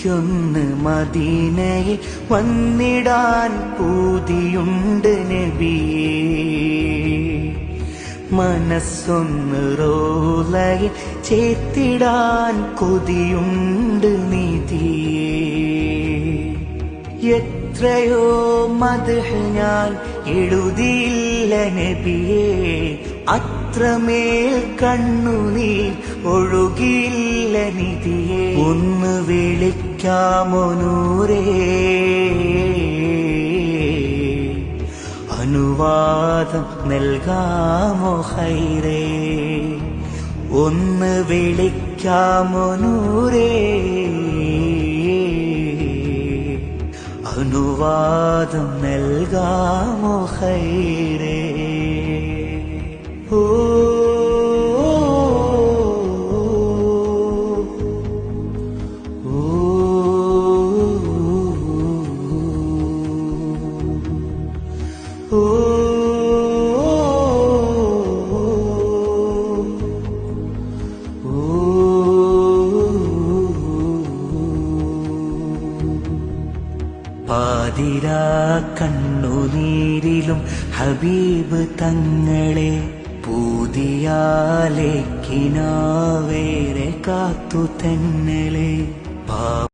എനിക്കൊന്ന് മദീനയിൽ വന്നിടാൻ പൂതിയുണ്ട് നബിയേ. മനസ്സൊന്ന് റൗളയിൽ ചേർത്തിടാൻ കൊതിയുണ്ട് നിധിയേ. എത്രയോ മദ്ഹ് ഞാൻ എഴുതിയില്ല നബിയേ, അത്രമേൽ കണ്ണുനീർ ഒഴുകിയില്ല നിധിയേ. ഒന്ന് വിളിക്കാമോ നൂരേ, അനുവാദം നൽകാമോ ഖൈറേ. ഒന്ന് വിളിക്കാമോ നൂരേ, അനുവാദം നൽകാമോ ഖൈറേ. ഓ പാതിരാ കണ്ണുനീരിലും ഹബീബ് തങ്ങളെ പൂതിയാലേക്കിനാവേറെ കാത്തു തന്നലെ.